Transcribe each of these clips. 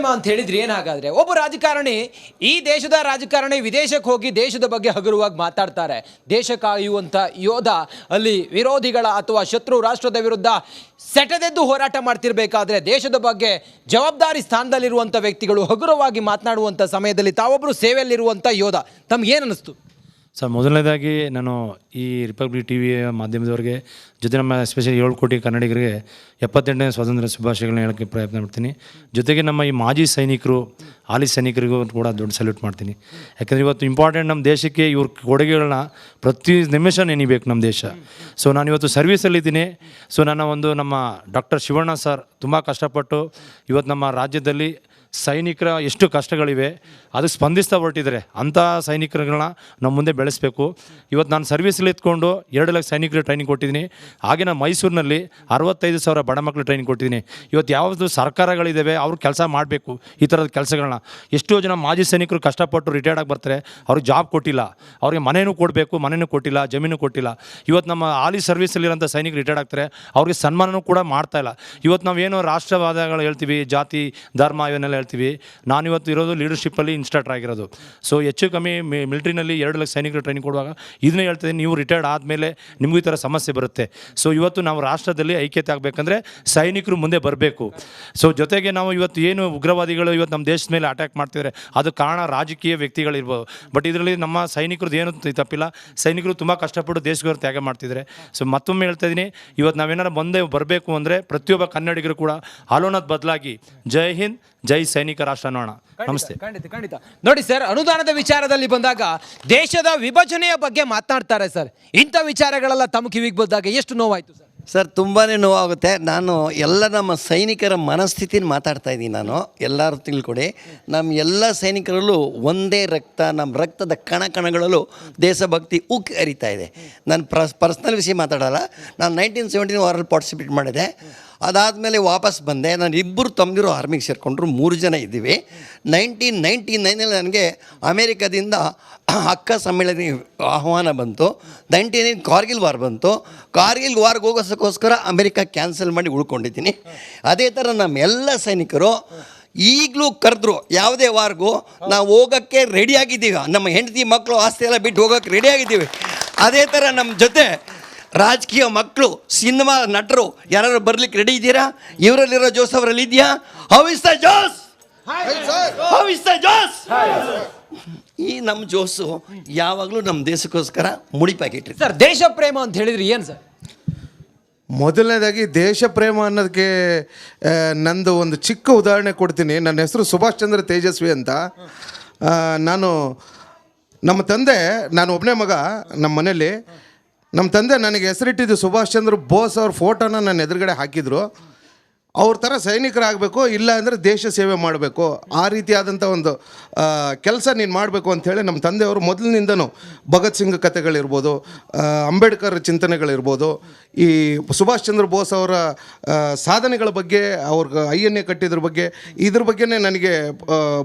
ಪ್ರೇಮ ಅಂತ ಹೇಳಿದ್ರೆ ಏನಾಗಾದ್ರೆ ಒಬ್ಬ ರಾಜಕಾರಣಿ ಈ ದೇಶದ ರಾಜಕಾರಣಿ ವಿದೇಶಕ್ಕೆ ಹೋಗಿ ದೇಶದ ಬಗ್ಗೆ ಹಗುರವಾಗಿ ಮಾತಾಡ್ತಾರೆ. ದೇಶ ಕಾಯುವಂಥ ಯೋಧ ಅಲ್ಲಿ ವಿರೋಧಿಗಳ ಅಥವಾ ಶತ್ರು ರಾಷ್ಟ್ರದ ವಿರುದ್ಧ ಸೆಟೆದೆದ್ದು ಹೋರಾಟ ಮಾಡ್ತಿರ್ಬೇಕಾದ್ರೆ ದೇಶದ ಬಗ್ಗೆ ಜವಾಬ್ದಾರಿ ಸ್ಥಾನದಲ್ಲಿರುವಂಥ ವ್ಯಕ್ತಿಗಳು ಹಗುರವಾಗಿ ಮಾತನಾಡುವಂಥ ಸಮಯದಲ್ಲಿ ತಾವೊಬ್ಬರು ಸೇವೆಯಲ್ಲಿರುವಂಥ ಯೋಧ, ತಮ್ಗೇನು ಅನ್ನಿಸ್ತು ಸರ್? ಮೊದಲನೇದಾಗಿ ನಾನು ಈ ರಿಪಬ್ಲಿಕ್ ಟಿ ವಿಯ ಮಾಧ್ಯಮದವರಿಗೆ ಜೊತೆ ನಮ್ಮ ಎಸ್ಪೆಷಲಿ 7 ಕೋಟಿ ಕನ್ನಡಿಗರಿಗೆ 78ನೇ ಸ್ವಾತಂತ್ರ್ಯ ಶುಭಾಶಯಗಳನ್ನ ಹೇಳೋಕ್ಕೆ ಪ್ರಯತ್ನ ಮಾಡ್ತೀನಿ. ಜೊತೆಗೆ ನಮ್ಮ ಈ ಮಾಜಿ ಸೈನಿಕರು, ಹಾಲಿ ಸೈನಿಕರಿಗೂ ಕೂಡ ದೊಡ್ಡ ಸಲ್ಯೂಟ್ ಮಾಡ್ತೀನಿ. ಯಾಕಂದರೆ ಇವತ್ತು ಇಂಪಾರ್ಟೆಂಟ್ ನಮ್ಮ ದೇಶಕ್ಕೆ ಇವ್ರ ಕೊಡುಗೆಗಳನ್ನ ಪ್ರತಿ ನಿಮಿಷ ನೆನಿಬೇಕು ನಮ್ಮ ದೇಶ. ಸೊ ನಾನು ಇವತ್ತು ಸರ್ವೀಸಲ್ಲಿದ್ದೀನಿ. ಸೊ ನಮ್ಮ ಡಾಕ್ಟರ್ ಶಿವಣ್ಣ ಸರ್ ತುಂಬ ಕಷ್ಟಪಟ್ಟು ಇವತ್ತು ನಮ್ಮ ರಾಜ್ಯದಲ್ಲಿ ಸೈನಿಕರ ಎಷ್ಟು ಕಷ್ಟಗಳಿವೆ ಅದಕ್ಕೆ ಸ್ಪಂದಿಸ್ತಾ ಹೊರಟಿದ್ದಾರೆ. ಅಂಥ ಸೈನಿಕರುಗಳನ್ನ ನಮ್ಮ ಮುಂದೆ ಬೆಳೆಸಬೇಕು. ಇವತ್ತು ನಾನು ಸರ್ವೀಸಲ್ಲಿ ಎತ್ಕೊಂಡು 2 ಲಕ್ಷ ಸೈನಿಕರಿಗೆ ಟ್ರೈನಿಂಗ್ ಕೊಟ್ಟಿದ್ದೀನಿ. ಹಾಗೆ ನಾನು ಮೈಸೂರಿನಲ್ಲಿ 65,000 ಬಡ ಮಕ್ಕಳು ಟ್ರೈನಿಂಗ್ ಕೊಟ್ಟಿದ್ದೀನಿ. ಇವತ್ತು ಯಾವುದು ಸರ್ಕಾರಗಳಿದ್ದಾವೆ ಅವ್ರು ಕೆಲಸ ಮಾಡಬೇಕು ಈ ಥರದ ಕೆಲಸಗಳನ್ನ. ಎಷ್ಟೋ ಜನ ಮಾಜಿ ಸೈನಿಕರು ಕಷ್ಟಪಟ್ಟು ರಿಟೈರ್ಡ್ ಆಗಿ ಬರ್ತಾರೆ, ಅವ್ರಿಗೆ ಜಾಬ್ ಕೊಟ್ಟಿಲ್ಲ, ಅವ್ರಿಗೆ ಮನೆಯೂ ಕೊಡಬೇಕು, ಮನೆಯೂ ಕೊಟ್ಟಿಲ್ಲ, ಜಮೀನು ಕೊಟ್ಟಿಲ್ಲ. ಇವತ್ತು ನಮ್ಮ ಹಾಲಿ ಸರ್ವೀಸಲ್ಲಿರೋಂಥ ಸೈನಿಕರು ರಿಟೈರ್ಡ್ ಆಗ್ತಾರೆ, ಅವ್ರಿಗೆ ಸನ್ಮಾನವೂ ಕೂಡ ಮಾಡ್ತಾಯಿಲ್ಲ. ಇವತ್ತು ನಾವೇನೋ ರಾಷ್ಟ್ರವಾದಗಳು ಹೇಳ್ತೀವಿ, ಜಾತಿ ಧರ್ಮ ಇವನ್ನೆಲ್ಲ ಹೇಳ್ತೀವಿ. ನಾನು ಇವತ್ತು ಇರೋದು ಲೀಡರ್ಶಿಪ್ಪಲ್ಲಿ ಇನ್ಸ್ಟಾರ್ಟ್ ಆಗಿರೋದು. ಸೊ ಹೆಚ್ಚು ಕಮ್ಮಿ ಮಿಲಿಟ್ರಿನಲ್ಲಿ 2 ಲಕ್ಷ ಸೈನಿಕರು ಟ್ರೈನಿಂಗ್ ಕೊಡುವಾಗ ಇದನ್ನೇ ಹೇಳ್ತಿದ್ದೀನಿ, ನೀವು ರಿಟೈರ್ಡ್ ಆದಮೇಲೆ ನಿಮಗೂ ಈ ಥರ ಸಮಸ್ಯೆ ಬರುತ್ತೆ. ಸೊ ಇವತ್ತು ನಾವು ರಾಷ್ಟ್ರದಲ್ಲಿ ಐಕ್ಯತೆ ಆಗಬೇಕಂದ್ರೆ ಸೈನಿಕರು ಮುಂದೆ ಬರಬೇಕು. ಸೊ ಜೊತೆಗೆ ನಾವು ಇವತ್ತು ಏನು ಉಗ್ರವಾದಿಗಳು ಇವತ್ತು ನಮ್ಮ ದೇಶದ ಮೇಲೆ ಅಟ್ಯಾಕ್ ಮಾಡ್ತಿದ್ದಾರೆ ಅದು ಕಾರಣ ರಾಜಕೀಯ ವ್ಯಕ್ತಿಗಳಿರ್ಬೋದು. ಬಟ್ ಇದರಲ್ಲಿ ನಮ್ಮ ಸೈನಿಕರದ್ದು ಏನು ತಪ್ಪಿಲ್ಲ. ಸೈನಿಕರು ತುಂಬ ಕಷ್ಟಪಟ್ಟು ದೇಶಗೋಸ್ಕರ ತ್ಯಾಗ ಮಾಡ್ತಿದ್ದಾರೆ. ಸೊ ಮತ್ತೊಮ್ಮೆ ಹೇಳ್ತಾ ಇದ್ದೀನಿ, ಇವತ್ತು ನಾವೇನಾರು ಮುಂದೆ ಬರಬೇಕು ಅಂದರೆ ಪ್ರತಿಯೊಬ್ಬ ಕನ್ನಡಿಗರು ಕೂಡ ಆಲೋನದ ಬದಲಾಗಿ ಜೈ ಹಿಂದ್ ಜೈ ಸೈನಿಕ ರಾಷ್ಟ್ರ ಅನ್ನೋಣ. ನಮಸ್ತೆ. ಖಂಡಿತ ನೋಡಿ ಸರ್, ಅನುದಾನದ ವಿಚಾರದಲ್ಲಿ ಬಂದಾಗ ದೇಶದ ವಿಭಜನೆಯ ಬಗ್ಗೆ ಮಾತನಾಡ್ತಾರೆ ಸರ್. ಇಂಥ ವಿಚಾರಗಳೆಲ್ಲ ತಮ್ಮ ಕಿವಿಗೆ ಬಂದಾಗ ಎಷ್ಟು ನೋವಾಯಿತು ಸರ್? ಸರ್ ತುಂಬಾ ನೋವಾಗುತ್ತೆ. ನಾನು ಎಲ್ಲ ನಮ್ಮ ಸೈನಿಕರ ಮನಸ್ಥಿತಿನ ಮಾತಾಡ್ತಾ ಇದ್ದೀನಿ. ನಾನು ಎಲ್ಲರೂ ತಿಳ್ಕೊಡಿ, ನಮ್ಮ ಎಲ್ಲ ಸೈನಿಕರಲ್ಲೂ ಒಂದೇ ರಕ್ತ, ನಮ್ಮ ರಕ್ತದ ಕಣಗಳಲ್ಲೂ ದೇಶಭಕ್ತಿ ಉಕ್ಕಿ ಹರಿತಾ ಇದೆ. ನಾನು ಪರ್ಸ್ನಲ್ ವಿಷಯ ಮಾತಾಡೋಲ್ಲ. ನಾನು 1917 ವಾರಲ್ಲಿ ಪಾರ್ಟಿಸಿಪೇಟ್ ಮಾಡಿದೆ. ಅದಾದಮೇಲೆ ವಾಪಸ್ ಬಂದೆ. ನಾನು 2 ತಮ್ಮದಿರು ಆರ್ಮಿಗೆ ಸೇರಿಕೊಂಡ್ರು, 3 ಜನ ಇದ್ದೀವಿ. 1999ನಲ್ಲಿ ನನಗೆ ಅಮೇರಿಕಾದಿಂದ ಅಕ್ಕ ಸಮ್ಮೇಳನ ಆಹ್ವಾನ ಬಂತು. 99 ಕಾರ್ಗಿಲ್ ವಾರ್ ಬಂತು. ಕಾರ್ಗಿಲ್ ವಾರ್ಗೆ ಹೋಗೋದಕ್ಕೋಸ್ಕರ ಅಮೇರಿಕಾ ಕ್ಯಾನ್ಸಲ್ ಮಾಡಿ ಉಳ್ಕೊಂಡಿದ್ದೀನಿ. ಅದೇ ಥರ ನಮ್ಮ ಎಲ್ಲ ಸೈನಿಕರು ಈಗಲೂ ಕರೆದ್ರು ಯಾವುದೇ ವಾರ್ಗೂ ನಾವು ಹೋಗೋಕ್ಕೆ ರೆಡಿಯಾಗಿದ್ದೀವಿ. ನಮ್ಮ ಹೆಂಡತಿ ಮಕ್ಕಳು ಆಸ್ತಿ ಎಲ್ಲ ಬಿಟ್ಟು ಹೋಗೋಕ್ಕೆ ರೆಡಿಯಾಗಿದ್ದೀವಿ. ಅದೇ ಥರ ನಮ್ಮ ಜೊತೆ ರಾಜಕೀಯ ಮಕ್ಕಳು, ಸಿನಿಮಾ ನಟರು ಯಾರು ಬರ್ಲಿಕ್ಕೆ ರೆಡಿ ಇದ್ದೀರಾ? ಇವರಲ್ಲಿರೋ ಜೋಸ್ ಅವರಲ್ಲಿ ಇದೆಯಾ? How is the Jose? ಈ ನಮ್ಮ ಜೋಸು ಯಾವಾಗಲೂ ನಮ್ಮ ದೇಶಕ್ಕೋಸ್ಕರ ಮುಡಿಪಾಕಿಟ್ರಿ ಸರ್. ದೇಶ ಪ್ರೇಮ ಅಂತ ಹೇಳಿದ್ರಿ ಏನು ಸರ್? ಮೊದಲನೇದಾಗಿ ದೇಶ ಪ್ರೇಮ ಅನ್ನೋದಕ್ಕೆ ನಂದು ಒಂದು ಚಿಕ್ಕ ಉದಾಹರಣೆ ಕೊಡ್ತೀನಿ. ನನ್ನ ಹೆಸರು ಸುಭಾಷ್ ಚಂದ್ರ ತೇಜಸ್ವಿ ಅಂತ. ನಮ್ಮ ತಂದೆ, ನಾನು ಒಬ್ಬನೇ ಮಗ ನಮ್ಮ ಮನೇಲಿ. ನಮ್ಮ ತಂದೆ ನನಗೆ ಹೆಸರಿಟ್ಟಿದ್ದು ಸುಭಾಷ್ ಚಂದ್ರ ಬೋಸ್ ಅವ್ರ ಫೋಟೋನ ನನ್ನ ಎದುರುಗಡೆ ಹಾಕಿದರು. ಅವ್ರ ಥರ ಸೈನಿಕರಾಗಬೇಕು, ಇಲ್ಲ ಅಂದರೆ ದೇಶ ಸೇವೆ ಮಾಡಬೇಕು, ಆ ರೀತಿಯಾದಂಥ ಒಂದು ಕೆಲಸ ನೀನು ಮಾಡಬೇಕು ಅಂಥೇಳಿ ನಮ್ಮ ತಂದೆಯವರು ಮೊದಲಿನಿಂದನೂ ಭಗತ್ ಸಿಂಗ್ ಕಥೆಗಳಿರ್ಬೋದು, ಅಂಬೇಡ್ಕರ್ ಚಿಂತನೆಗಳಿರ್ಬೋದು, ಈ ಸುಭಾಷ್ ಚಂದ್ರ ಬೋಸ್ ಅವರ ಸಾಧನೆಗಳ ಬಗ್ಗೆ, ಅವ್ರಿಗೆ INA ಕಟ್ಟಿದ್ರ ಬಗ್ಗೆ, ಇದ್ರ ಬಗ್ಗೆನೇ ನನಗೆ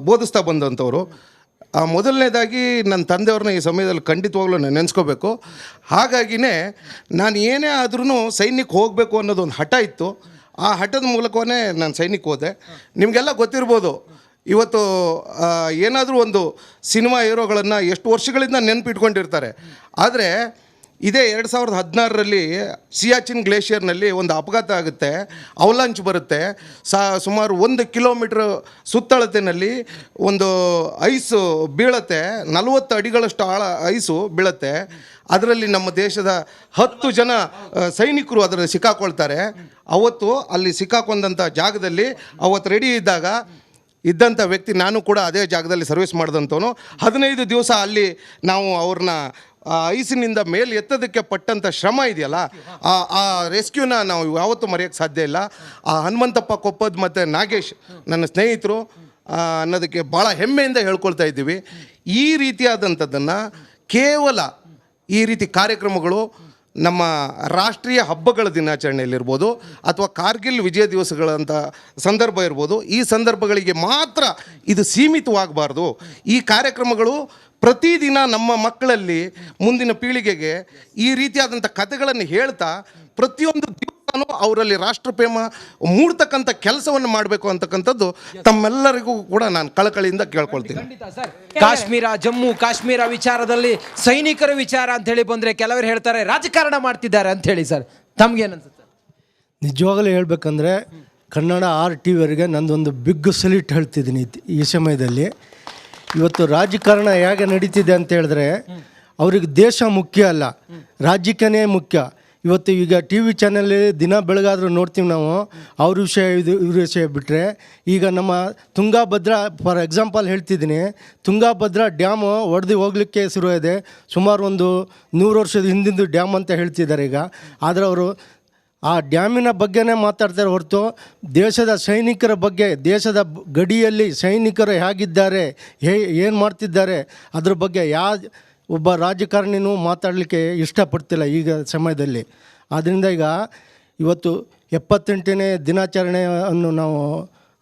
ಬೋಧಿಸ್ತಾ ಬಂದಂಥವ್ರು. ಮೊದಲನೇದಾಗಿ ನನ್ನ ತಂದೆಯವ್ರನ್ನ ಈ ಸಮಯದಲ್ಲಿ ಖಂಡಿತವಾಗ್ಲೂ ನಾನು ನೆನೆಸ್ಕೋಬೇಕು. ಹಾಗಾಗಿನೇ ನಾನು ಏನೇ ಆದ್ರೂ ಸೈನ್ಯಕ್ಕೆ ಹೋಗಬೇಕು ಅನ್ನೋದೊಂದು ಹಠ ಇತ್ತು. ಆ ಹಠದ ಮೂಲಕವೇ ನಾನು ಸೈನ್ಯಕ್ಕೆ ಹೋದೆ. ನಿಮಗೆಲ್ಲ ಗೊತ್ತಿರ್ಬೋದು, ಇವತ್ತು ಏನಾದರೂ ಒಂದು ಸಿನಿಮಾ ಹೀರೋಗಳನ್ನು ಎಷ್ಟು ವರ್ಷಗಳಿಂದ ನೆನಪಿಟ್ಕೊಂಡಿರ್ತಾರೆ. ಆದರೆ ಇದೇ 2016ರಲ್ಲಿ ಸಿಯಾಚಿನ್ ಗ್ಲೇಷಿಯರ್ನಲ್ಲಿ ಒಂದು ಅಪಘಾತ ಆಗುತ್ತೆ, ಅವಲಾಂಚ್ ಬರುತ್ತೆ. ಸುಮಾರು 1 ಕಿಲೋಮೀಟ್ರ್ ಸುತ್ತಳತೆಯಲ್ಲಿ ಒಂದು ಐಸು ಬೀಳತ್ತೆ, 40 ಅಡಿಗಳಷ್ಟು ಆಳ ಐಸು ಬೀಳತ್ತೆ. ಅದರಲ್ಲಿ ನಮ್ಮ ದೇಶದ 10 ಜನ ಸೈನಿಕರು ಅದರಲ್ಲಿ ಸಿಕ್ಕಾಕೊಳ್ತಾರೆ. ಅವತ್ತು ಅಲ್ಲಿ ಸಿಕ್ಕಾಕೊಂಡಂಥ ಜಾಗದಲ್ಲಿ ಅವತ್ತು ರೆಡಿ ಇದ್ದಂಥ ವ್ಯಕ್ತಿ, ನಾನು ಕೂಡ ಅದೇ ಜಾಗದಲ್ಲಿ ಸರ್ವಿಸ್ ಮಾಡಿದಂಥವನು. 15 ದಿವಸ ಅಲ್ಲಿ ನಾವು ಅವ್ರನ್ನ ಐಸಿನಿಂದ ಮೇಲೆ ಎತ್ತೋದಕ್ಕೆ ಪಟ್ಟಂಥ ಶ್ರಮ ಇದೆಯಲ್ಲ, ಆ ರೆಸ್ಕ್ಯೂನ ನಾವು ಯಾವತ್ತೂ ಮರೆಯೋಕ್ಕೆ ಸಾಧ್ಯ ಇಲ್ಲ. ಆ ಹನುಮಂತಪ್ಪ ಕೊಪ್ಪದ್ ಮತ್ತು ನಾಗೇಶ್ ನನ್ನ ಸ್ನೇಹಿತರು ಅನ್ನೋದಕ್ಕೆ ಭಾಳ ಹೆಮ್ಮೆಯಿಂದ ಹೇಳ್ಕೊಳ್ತಾ ಇದ್ದೀವಿ. ಈ ರೀತಿಯಾದಂಥದ್ದನ್ನು ಕೇವಲ ಈ ರೀತಿ ಕಾರ್ಯಕ್ರಮಗಳು ನಮ್ಮ ರಾಷ್ಟ್ರೀಯ ಹಬ್ಬಗಳ ದಿನಾಚರಣೆಯಲ್ಲಿರ್ಬೋದು ಅಥವಾ ಕಾರ್ಗಿಲ್ ವಿಜಯ ದಿವಸಗಳಂಥ ಸಂದರ್ಭ ಇರ್ಬೋದು, ಈ ಸಂದರ್ಭಗಳಿಗೆ ಮಾತ್ರ ಇದು ಸೀಮಿತವಾಗಬಾರ್ದು. ಈ ಕಾರ್ಯಕ್ರಮಗಳು ಪ್ರತಿದಿನ ನಮ್ಮ ಮಕ್ಕಳಲ್ಲಿ ಮುಂದಿನ ಪೀಳಿಗೆಗೆ ಈ ರೀತಿಯಾದಂಥ ಕಥೆಗಳನ್ನು ಹೇಳ್ತಾ ಪ್ರತಿಯೊಂದು ದಿವಸ ನಾನು ಅವರಲ್ಲಿ ರಾಷ್ಟ್ರಪ್ರೇಮ ಮೂಡ್ತಕ್ಕಂಥ ಕೆಲಸವನ್ನು ಮಾಡಬೇಕು ಅಂತಕ್ಕಂಥದ್ದು ತಮ್ಮೆಲ್ಲರಿಗೂ ಕೂಡ ನಾನು ಕಳಕಳಿಯಿಂದ ಕೇಳ್ಕೊಳ್ತೀನಿ. ಕಾಶ್ಮೀರ, ಜಮ್ಮು ಕಾಶ್ಮೀರ ವಿಚಾರದಲ್ಲಿ ಸೈನಿಕರ ವಿಚಾರ ಅಂತ ಹೇಳಿ ಬಂದ್ರೆ ಕೆಲವರು ಹೇಳ್ತಾರೆ ರಾಜಕಾರಣ ಮಾಡ್ತಿದ್ದಾರೆ ಅಂತ ಹೇಳಿ. ಸರ್ ತಮ್ಗೇನನ್ಸುತ್ತೆ? ನಿಜವಾಗಲೂ ಹೇಳ್ಬೇಕಂದ್ರೆ ಕನ್ನಡ RTV ನಂದೊಂದು ಬಿಗ್ ಸಲ್ಯೂಟ್ ಹೇಳ್ತಿದ್ದೀನಿ ಈ ಸಮಯದಲ್ಲಿ. ಇವತ್ತು ರಾಜಕಾರಣ ಹೇಗೆ ನಡೀತಿದೆ ಅಂತ ಹೇಳಿದ್ರೆ ಅವ್ರಿಗೆ ದೇಶ ಮುಖ್ಯ ಅಲ್ಲ, ರಾಜಕೀಯನೇ ಮುಖ್ಯ. ಇವತ್ತು ಈಗ TV ಚಾನಲಲ್ಲಿ ದಿನ ಬೆಳಗಾದರೂ ನೋಡ್ತೀವಿ ನಾವು, ಅವ್ರ ವಿಷಯ ಇವ್ರ ವಿಷಯ ಬಿಟ್ಟರೆ. ಈಗ ನಮ್ಮ ತುಂಗಾಭದ್ರಾ ಫಾರ್ ಎಕ್ಸಾಂಪಲ್ ಹೇಳ್ತಿದ್ದೀನಿ, ತುಂಗಾಭದ್ರಾ ಡ್ಯಾಮು ಒಡೆದು ಹೋಗ್ಲಿಕ್ಕೆ ಶುರು ಇದೆ. ಸುಮಾರು ಒಂದು 100 ವರ್ಷದ ಹಿಂದಿಂದು ಡ್ಯಾಮ್ ಅಂತ ಹೇಳ್ತಿದ್ದಾರೆ ಈಗ. ಆದರೆ ಅವರು ಆ ಡ್ಯಾಮಿನ ಬಗ್ಗೆನೇ ಮಾತಾಡ್ತಾರೆ ಹೊರತು ದೇಶದ ಸೈನಿಕರ ಬಗ್ಗೆ, ದೇಶದ ಗಡಿಯಲ್ಲಿ ಸೈನಿಕರು ಹೇಗಿದ್ದಾರೆ, ಏನು ಮಾಡ್ತಿದ್ದಾರೆ ಅದ್ರ ಬಗ್ಗೆ ಒಬ್ಬ ರಾಜಕಾರಣಿನೂ ಮಾತಾಡಲಿಕ್ಕೆ ಇಷ್ಟಪಡ್ತಿಲ್ಲ ಈಗ ಸಮಯದಲ್ಲಿ. ಆದ್ದರಿಂದ ಈಗ ಇವತ್ತು 78ನೇ ದಿನಾಚರಣೆಯನ್ನು ನಾವು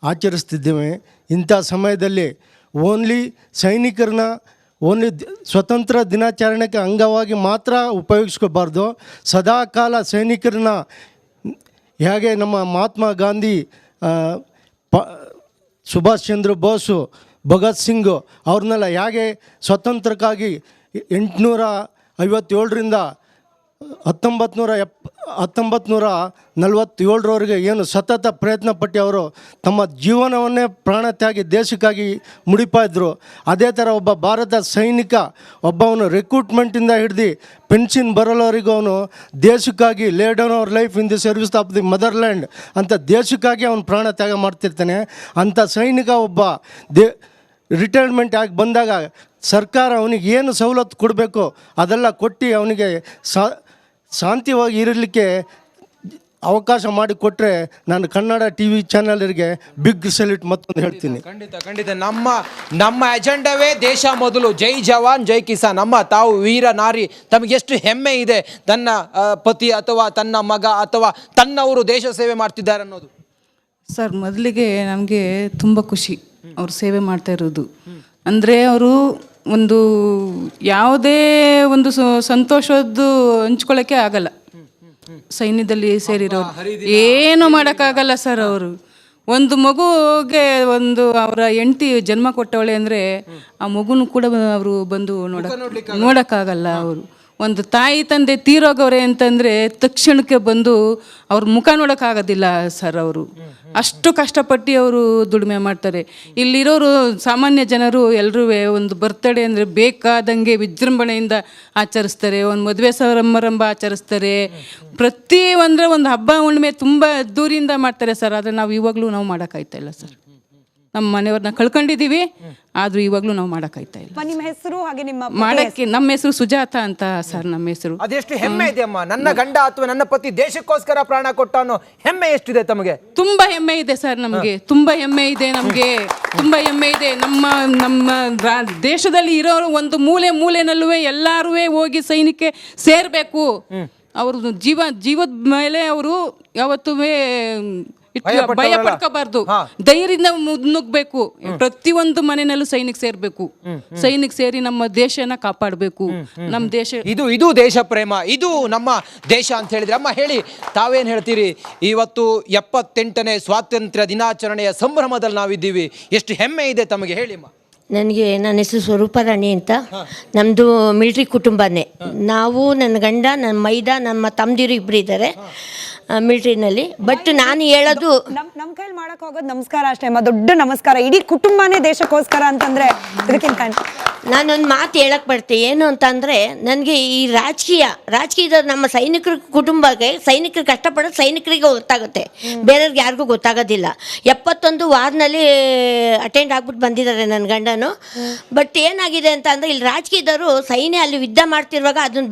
ಆಚರಿಸ್ತಿದ್ದೇವೆ. ಇಂಥ ಸಮಯದಲ್ಲಿ ಓನ್ಲಿ ಸೈನಿಕರನ್ನ ಸ್ವತಂತ್ರ ದಿನಾಚರಣೆಗೆ ಅಂಗವಾಗಿ ಮಾತ್ರ ಉಪಯೋಗಿಸ್ಕೋಬಾರ್ದು. ಸದಾಕಾಲ ಸೈನಿಕರನ್ನ ಹೇಗೆ ನಮ್ಮ ಮಹಾತ್ಮ ಗಾಂಧಿ, ಸುಭಾಷ್ ಚಂದ್ರ ಬೋಸು, ಭಗತ್ ಸಿಂಗ್ ಅವ್ರನ್ನೆಲ್ಲ ಹೇಗೆ ಸ್ವಾತಂತ್ರ್ಯಕ್ಕಾಗಿ 857ರಿಂದ 1947ರವರೆಗೆ ಏನು ಸತತ ಪ್ರಯತ್ನ ಪಟ್ಟು ಅವರು ತಮ್ಮ ಜೀವನವನ್ನೇ ಪ್ರಾಣ ತ್ಯಾಗಿ ದೇಶಕ್ಕಾಗಿ ಮುಡಿಪಾಯಿದ್ರು. ಅದೇ ಥರ ಒಬ್ಬ ಭಾರತ ಸೈನಿಕ ಒಬ್ಬವನು ರಿಕ್ರೂಟ್ಮೆಂಟಿಂದ ಹಿಡ್ದು ಪೆನ್ಷನ್ ಬರೋವರೆಗೂ ಅವನು ದೇಶಕ್ಕಾಗಿ ಲೇ down our life in the service of the motherland ಅಂತ ದೇಶಕ್ಕಾಗಿ ಅವನು ಪ್ರಾಣ ತ್ಯಾಗ ಮಾಡ್ತಿರ್ತಾನೆ. ಅಂಥ ಸೈನಿಕ ಒಬ್ಬ ರಿಟೈರ್ಮೆಂಟ್ ಆಗಿ ಬಂದಾಗ ಸರ್ಕಾರ ಅವನಿಗೆ ಏನು ಸವಲತ್ತು ಕೊಡಬೇಕು ಅದೆಲ್ಲ ಕೊಟ್ಟು ಅವನಿಗೆ ಶಾಂತಿವಾಗಿ ಇರಲಿಕ್ಕೆ ಅವಕಾಶ ಮಾಡಿಕೊಟ್ರೆ ನಾನು ಕನ್ನಡ TV ಚಾನಲ್ಗೆ ಬಿಗ್ ಸಲ್ಯೂಟ್ ಮತ್ತೊಂದು ಹೇಳ್ತೀನಿ. ಖಂಡಿತ ನಮ್ಮ ಅಜೆಂಡವೇ ದೇಶ ಮೊದಲು, ಜೈ ಜವಾನ್ ಜೈ ಕಿಸಾನ್. ನಮ್ಮ ತಾವು ವೀರ ನಾರಿ, ತಮಗೆ ಎಷ್ಟು ಹೆಮ್ಮೆ ಇದೆ ತನ್ನ ಪತಿ ಅಥವಾ ತನ್ನ ಮಗ ಅಥವಾ ತನ್ನವರು ದೇಶ ಸೇವೆ ಮಾಡ್ತಿದ್ದಾರೆ ಅನ್ನೋದು? ಸರ್, ಮೊದಲಿಗೆ ನಮಗೆ ತುಂಬ ಖುಷಿ ಅವ್ರು ಸೇವೆ ಮಾಡ್ತಾ ಇರೋದು. ಅಂದರೆ ಅವರು ಒಂದು ಯಾವುದೇ ಒಂದು ಸಂತೋಷದ್ದು ಹಂಚ್ಕೊಳ್ಳೋಕ್ಕೆ ಆಗಲ್ಲ. ಸೈನ್ಯದಲ್ಲಿ ಸೇರಿರೋರು ಏನು ಮಾಡೋಕ್ಕಾಗಲ್ಲ ಸರ್. ಅವರು ಒಂದು ಮಗುಗೆ ಅವರ ಹೆಂಡತಿ ಜನ್ಮ ಕೊಟ್ಟವಳೆ ಅಂದರೆ ಆ ಮಗುನು ಕೂಡ ಅವರು ಬಂದು ನೋಡೋಕ್ಕಾಗಲ್ಲ. ಅವರು ಒಂದು ತಾಯಿ ತಂದೆ ತೀರೋಗವ್ರೆ ಅಂತಂದರೆ ತಕ್ಷಣಕ್ಕೆ ಬಂದು ಅವ್ರ ಮುಖ ನೋಡೋಕ್ಕಾಗೋದಿಲ್ಲ ಸರ್. ಅವರು ಅಷ್ಟು ಕಷ್ಟಪಟ್ಟು ಅವರು ದುಡಿಮೆ ಮಾಡ್ತಾರೆ. ಇಲ್ಲಿರೋರು ಸಾಮಾನ್ಯ ಜನರು ಎಲ್ಲರೂ ಒಂದು ಬರ್ತಡೇ ಅಂದರೆ ಬೇಕಾದಂಗೆ ವಿಜೃಂಭಣೆಯಿಂದ ಆಚರಿಸ್ತಾರೆ. ಒಂದು ಮದುವೆ ಸಮಾರಂಭ ಆಚರಿಸ್ತಾರೆ. ಪ್ರತಿ ಒಂದು ಹಬ್ಬ ಹುಣ್ಣಿಮೆ ತುಂಬ ಅದ್ದೂರಿಯಿಂದ ಮಾಡ್ತಾರೆ ಸರ್. ಆದರೆ ನಾವು ಇವಾಗಲೂ ನಾವು ಮಾಡೋಕ್ಕಾಯ್ತಾ ಇಲ್ಲ ಸರ್. ನಮ್ಮ ಮನೆಯವ್ರನ್ನ ಕಳ್ಕೊಂಡಿದ್ದೀವಿ, ಆದರೂ ಇವಾಗಲೂ ನಾವು ಮಾಡೋಕ್ಕಾಯ್ತಾ ಇಲ್ಲ. ನಿಮ್ಮ ಹೆಸರು ಹಾಗೆ ನಿಮ್ಮ ಮಾಡಕ್ಕೆ? ನಮ್ಮ ಹೆಸರು ಸುಜಾತ ಅಂತ ಸರ್. ನಮ್ಮ ಹೆಸರು. ಅದೆಷ್ಟು ಹೆಮ್ಮೆ ಇದೆ ಅಮ್ಮ, ನನ್ನ ಗಂಡ ಅಥವಾ ನನ್ನ ಪತಿ ದೇಶಕ್ಕೋಸ್ಕರ ಪ್ರಾಣ ಕೊಟ್ಟ ಅನ್ನೋ ಹೆಮ್ಮೆ ಎಷ್ಟಿದೆ ತಮಗೆ? ತುಂಬಾ ಹೆಮ್ಮೆ ಇದೆ ಸರ್. ನಮಗೆ ತುಂಬಾ ಹೆಮ್ಮೆ ಇದೆ. ನಮಗೆ ತುಂಬಾ ಹೆಮ್ಮೆ ಇದೆ. ನಮ್ಮ ದೇಶದಲ್ಲಿ ಇರೋರು ಒಂದು ಮೂಲೆನಲ್ಲೂ ಎಲ್ಲರೂ ಹೋಗಿ ಸೈನಿಕ ಸೇರ್ಬೇಕು. ಅವ್ರ ಜೀವದ ಮೇಲೆ ಅವರು ಯಾವತ್ತೂ ಭಯ ಪಡ್ಕೋಬಾರ್ದು, ಧೈರ್ಯದಿಂದ ಮುನ್ನುಗ್ಬೇಕು. ಪ್ರತಿಯೊಂದು ಮನೆಯಲ್ಲೂ ಸೈನಿಕ ಸೇರ್ಬೇಕು. ಸೈನಿಕ ಸೇರಿ ನಮ್ಮ ದೇಶನ ಕಾಪಾಡಬೇಕು. ನಮ್ಮ ದೇಶ ಇದು ದೇಶ ಪ್ರೇಮ, ಇದು ನಮ್ಮ ದೇಶ ಅಂತ ಹೇಳಿದ್ರೆ. ಅಮ್ಮ ಹೇಳಿ, ತಾವೇನು ಹೇಳ್ತೀರಿ? ಇವತ್ತು 78ನೇ ಸ್ವಾತಂತ್ರ್ಯ ದಿನಾಚರಣೆಯ ಸಂಭ್ರಮದಲ್ಲಿ ನಾವಿದ್ದೀವಿ. ಎಷ್ಟು ಹೆಮ್ಮೆ ಇದೆ ತಮಗೆ, ಹೇಳಿಮ್ಮ. ನನ್ನ ಹೆಸರು ಸ್ವರೂಪರಾಣಿ ಅಂತ. ನಮ್ಮದು ಮಿಲ್ಟ್ರಿ ಕುಟುಂಬನೇ. ನಾವು, ನನ್ನ ಗಂಡ, ನನ್ನ ಮೈದ, ನಮ್ಮ ತಮ್ಮದಿರು ಇಬ್ಬರು ಇದ್ದಾರೆ ಮಿಲ್ಟ್ರಿನಲ್ಲಿ. ಬಟ್ ನಾನು ಹೇಳೋದು, ನಮ್ಮ ಕೈಲಿ ಮಾಡಕ್ ಹೋಗೋದು ನಮಸ್ಕಾರ ಅಷ್ಟೇ ಅಮ್ಮ, ದೊಡ್ಡ ನಮಸ್ಕಾರ. ಇಡೀ ಕುಟುಂಬನೇ ದೇಶಕ್ಕೋಸ್ಕರ ಅಂತಂದ್ರೆ ಇದಕ್ಕಿಂತ ನಾನೊಂದು ಮಾತು ಹೇಳಕ್ಕೆ ಬರ್ತೀನಿ. ಏನು ಅಂತಂದರೆ, ನನಗೆ ಈ ರಾಜಕೀಯದವ್ರು ನಮ್ಮ ಸೈನಿಕರ ಕುಟುಂಬಕ್ಕೆ, ಸೈನಿಕರು ಕಷ್ಟಪಡೋದು ಸೈನಿಕರಿಗೆ ಗೊತ್ತಾಗುತ್ತೆ, ಬೇರೆಯವ್ರಿಗೆ ಯಾರಿಗೂ ಗೊತ್ತಾಗೋದಿಲ್ಲ. 71 ವಾರ್ನಲ್ಲಿ ಅಟೆಂಡ್ ಆಗ್ಬಿಟ್ಟು ಬಂದಿದ್ದಾರೆ ನನ್ನ ಗಂಡನು. ಬಟ್ ಏನಾಗಿದೆ ಅಂತ ಅಂದರೆ, ಇಲ್ಲಿ ರಾಜಕೀಯದವರು ಸೈನ್ಯ ಅಲ್ಲಿ ಯುದ್ಧ ಮಾಡ್ತಿರುವಾಗ ಅದನ್ನು